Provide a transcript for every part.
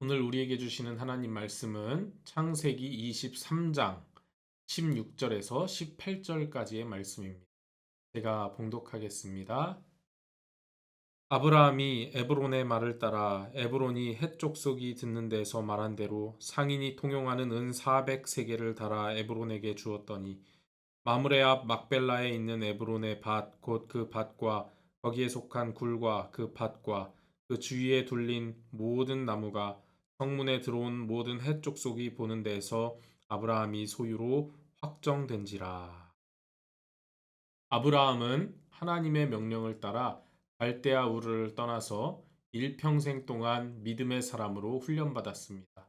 오늘 우리에게 주시는 하나님 말씀은 창세기 23장 16절에서 18절까지의 말씀입니다. 제가 봉독하겠습니다. 아브라함이 에브론의 말을 따라 에브론이 헷 족속이 듣는 데서 말한 대로 상인이 통용하는 은 400세겔을 달아 에브론에게 주었더니 마므레 앞 막벨라에 있는 에브론의 밭 곧 그 밭과 거기에 속한 굴과 그 밭과 그 주위에 둘린 모든 나무가 성문에 들어온 모든 헷 족속이 보는 데에서 아브라함이 소유로 확정된지라. 아브라함은 하나님의 명령을 따라 갈대아 우르를 떠나서 일평생 동안 믿음의 사람으로 훈련받았습니다.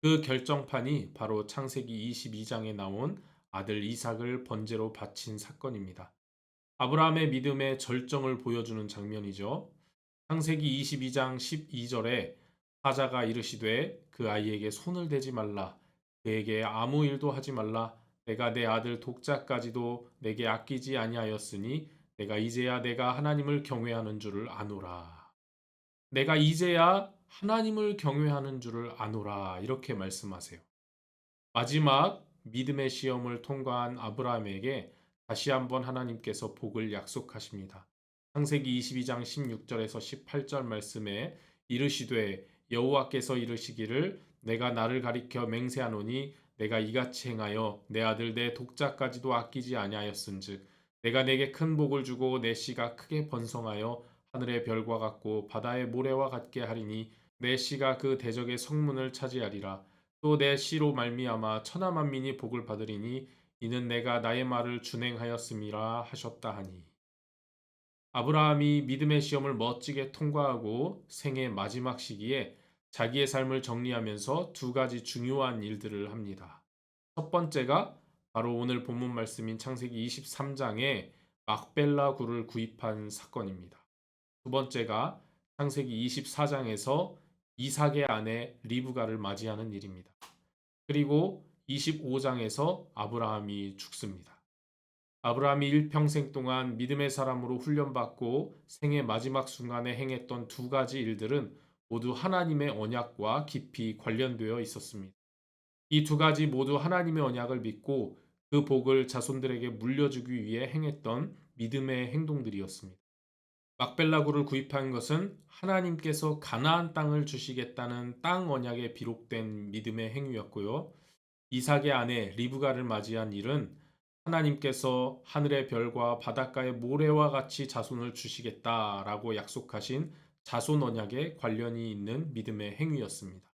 그 결정판이 바로 창세기 22장에 나온 아들 이삭을 번제로 바친 사건입니다. 아브라함의 믿음의 절정을 보여주는 장면이죠. 창세기 22장 12절에 사자가 이르시되 그 아이에게 손을 대지 말라. 그에게 아무 일도 하지 말라. 내가 내 아들 독자까지도 내게 아끼지 아니하였으니 내가 하나님을 경외하는 줄을 아노라. 내가 이제야 하나님을 경외하는 줄을 아노라. 이렇게 말씀하세요. 마지막 믿음의 시험을 통과한 아브라함에게 다시 한번 하나님께서 복을 약속하십니다. 창세기 22장 16절에서 18절 말씀에 이르시되 여호와께서 이르시기를 내가 나를 가리켜 맹세하노니 내가 이같이 행하여 내 아들 내 독자까지도 아끼지 아니하였은즉 내가 내게 큰 복을 주고 내 씨가 크게 번성하여 하늘의 별과 같고 바다의 모래와 같게 하리니 내 씨가 그 대적의 성문을 차지하리라. 또 내 씨로 말미암아 천하 만민이 복을 받으리니 이는 내가 나의 말을 준행하였음이라 하셨다 하니. 아브라함이 믿음의 시험을 멋지게 통과하고 생의 마지막 시기에 자기의 삶을 정리하면서 두 가지 중요한 일들을 합니다. 첫 번째가 바로 오늘 본문 말씀인 창세기 23장에 막벨라 굴을 구입한 사건입니다. 두 번째가 창세기 24장에서 이삭의 아내 리브가를 맞이하는 일입니다. 그리고 25장에서 아브라함이 죽습니다. 아브라함이 일평생 동안 믿음의 사람으로 훈련받고 생의 마지막 순간에 행했던 두 가지 일들은 모두 하나님의 언약과 깊이 관련되어 있었습니다. 이 두 가지 모두 하나님의 언약을 믿고 그 복을 자손들에게 물려주기 위해 행했던 믿음의 행동들이었습니다. 막벨라굴을 구입한 것은 하나님께서 가나안 땅을 주시겠다는 땅 언약에 비록된 믿음의 행위였고요. 이삭의 아내 리브가를 맞이한 일은 하나님께서 하늘의 별과 바닷가의 모래와 같이 자손을 주시겠다라고 약속하신 자손 언약에 관련이 있는 믿음의 행위였습니다.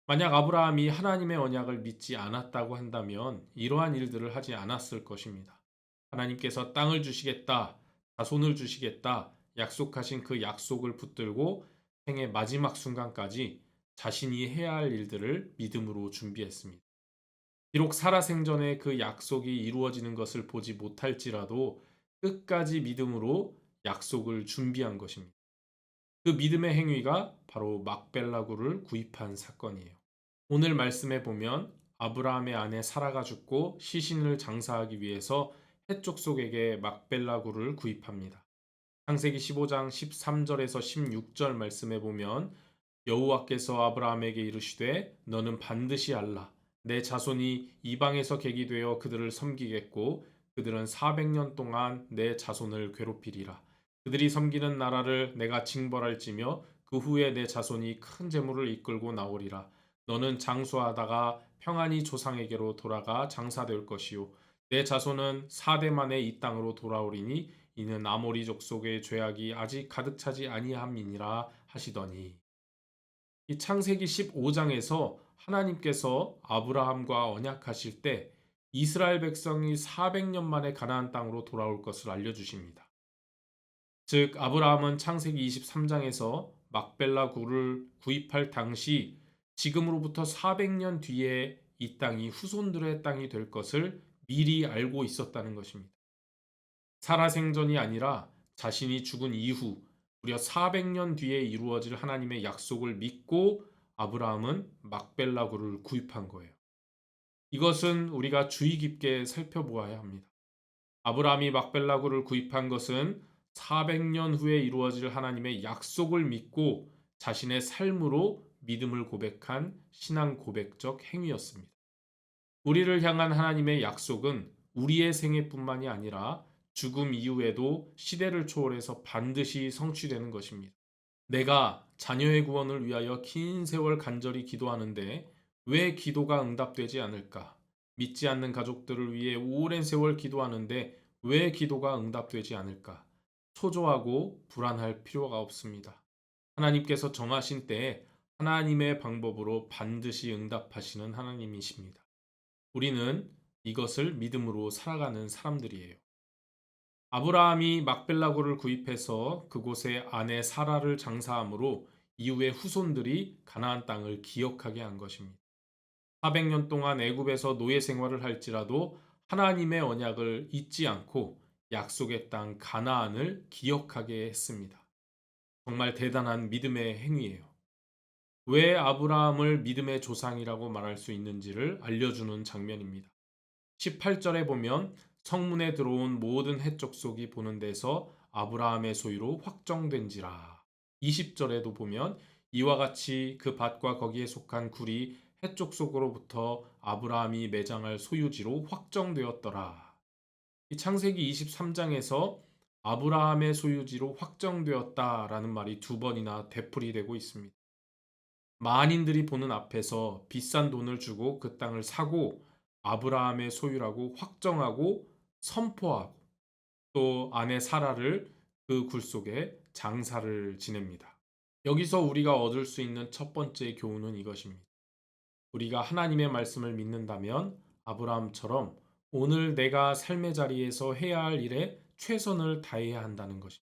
만약 아브라함이 하나님의 언약을 믿지 않았다고 한다면 이러한 일들을 하지 않았을 것입니다. 하나님께서 땅을 주시겠다, 자손을 주시겠다, 약속하신 그 약속을 붙들고 생의 마지막 순간까지 자신이 해야 할 일들을 믿음으로 준비했습니다. 비록 살아생전에 그 약속이 이루어지는 것을 보지 못할지라도 끝까지 믿음으로 약속을 준비한 것입니다. 그 믿음의 행위가 바로 막벨라굴을 구입한 사건이에요. 오늘 말씀에 보면 아브라함의 아내 사라가 죽고 시신을 장사하기 위해서 헷 족속에게 막벨라굴을 구입합니다. 창세기 15장 13절에서 16절 말씀에 보면 여호와께서 아브라함에게 이르시되 너는 반드시 알라 내 자손이 이방에서 객이 되어 그들을 섬기겠고 그들은 400년 동안 내 자손을 괴롭히리라. 그들이 섬기는 나라를 내가 징벌할지며 그 후에 내 자손이 큰 재물을 이끌고 나오리라. 너는 장수하다가 평안히 조상에게로 돌아가 장사될 것이요 내 자손은 4대 만에 이 땅으로 돌아오리니 이는 아모리 족속의 죄악이 아직 가득 차지 아니함이니라 하시더니 이 창세기 15장에서 하나님께서 아브라함과 언약하실 때 이스라엘 백성이 400년 만에 가나안 땅으로 돌아올 것을 알려주십니다. 즉 아브라함은 창세기 23장에서 막벨라 굴을 구입할 당시 지금으로부터 400년 뒤에 이 땅이 후손들의 땅이 될 것을 미리 알고 있었다는 것입니다. 살아생전이 아니라 자신이 죽은 이후 무려 400년 뒤에 이루어질 하나님의 약속을 믿고 아브라함은 막벨라굴을 구입한 거예요. 이것은 우리가 주의 깊게 살펴보아야 합니다. 아브라함이 막벨라굴을 구입한 것은 400년 후에 이루어질 하나님의 약속을 믿고 자신의 삶으로 믿음을 고백한 신앙 고백적 행위였습니다. 우리를 향한 하나님의 약속은 우리의 생애뿐만이 아니라 죽음 이후에도 시대를 초월해서 반드시 성취되는 것입니다. 내가 자녀의 구원을 위하여 긴 세월 간절히 기도하는데 왜 기도가 응답되지 않을까? 믿지 않는 가족들을 위해 오랜 세월 기도하는데 왜 기도가 응답되지 않을까? 초조하고 불안할 필요가 없습니다. 하나님께서 정하신 때에 하나님의 방법으로 반드시 응답하시는 하나님이십니다. 우리는 이것을 믿음으로 살아가는 사람들이에요. 아브라함이 막벨라고를 구입해서 그곳에 아내 사라를 장사함으로 이후의 후손들이 가나안 땅을 기억하게 한 것입니다. 400년 동안 애굽에서 노예 생활을 할지라도 하나님의 언약을 잊지 않고 약속의 땅 가나안을 기억하게 했습니다. 정말 대단한 믿음의 행위예요. 왜 아브라함을 믿음의 조상이라고 말할 수 있는지를 알려주는 장면입니다. 18절에 보면 성문에 들어온 모든 헷 족속이 보는 데서 아브라함의 소유로 확정된지라. 20절에도 보면 이와 같이 그 밭과 거기에 속한 굴이 헷 족속으로부터 아브라함이 매장할 소유지로 확정되었더라. 이 창세기 23장에서 아브라함의 소유지로 확정되었다라는 말이 두 번이나 되풀이되고 있습니다. 만인들이 보는 앞에서 비싼 돈을 주고 그 땅을 사고 아브라함의 소유라고 확정하고 선포하고 또 아내 사라를 그 굴 속에 장사를 지냅니다. 여기서 우리가 얻을 수 있는 첫 번째 교훈은 이것입니다. 우리가 하나님의 말씀을 믿는다면 아브라함처럼 오늘 내가 삶의 자리에서 해야 할 일에 최선을 다해야 한다는 것입니다.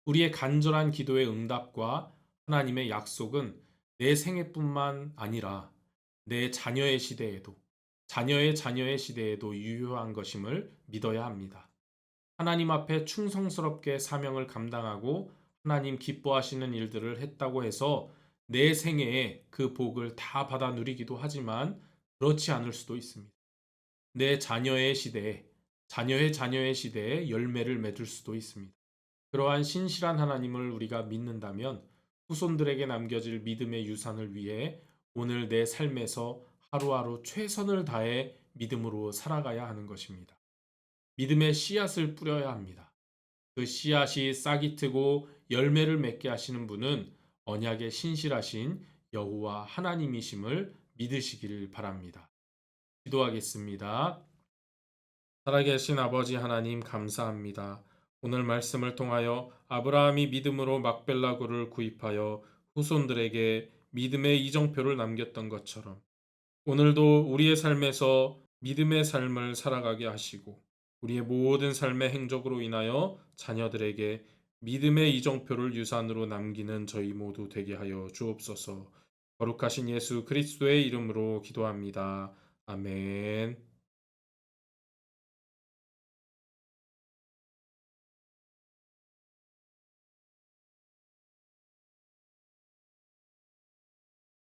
우리의 간절한 기도의 응답과 하나님의 약속은 내 생애뿐만 아니라 내 자녀의 시대에도, 자녀의 자녀의 시대에도 유효한 것임을 믿어야 합니다. 하나님 앞에 충성스럽게 사명을 감당하고 하나님 기뻐하시는 일들을 했다고 해서 내 생애에 그 복을 다 받아 누리기도 하지만 그렇지 않을 수도 있습니다. 내 자녀의 시대에, 자녀의 자녀의 시대에 열매를 맺을 수도 있습니다. 그러한 신실한 하나님을 우리가 믿는다면 후손들에게 남겨질 믿음의 유산을 위해 오늘 내 삶에서 하루하루 최선을 다해 믿음으로 살아가야 하는 것입니다. 믿음의 씨앗을 뿌려야 합니다. 그 씨앗이 싹이 트고 열매를 맺게 하시는 분은 언약에 신실하신 여호와 하나님이심을 믿으시길 바랍니다. 기도하겠습니다. 살아계신 아버지 하나님 감사합니다. 오늘 말씀을 통하여 아브라함이 믿음으로 막벨라고를 구입하여 후손들에게 믿음의 이정표를 남겼던 것처럼 오늘도 우리의 삶에서 믿음의 삶을 살아가게 하시고 우리의 모든 삶의 행적으로 인하여 자녀들에게 믿음의 이정표를 유산으로 남기는 저희 모두 되게 하여 주옵소서. 거룩하신 예수 그리스도의 이름으로 기도합니다. 아멘.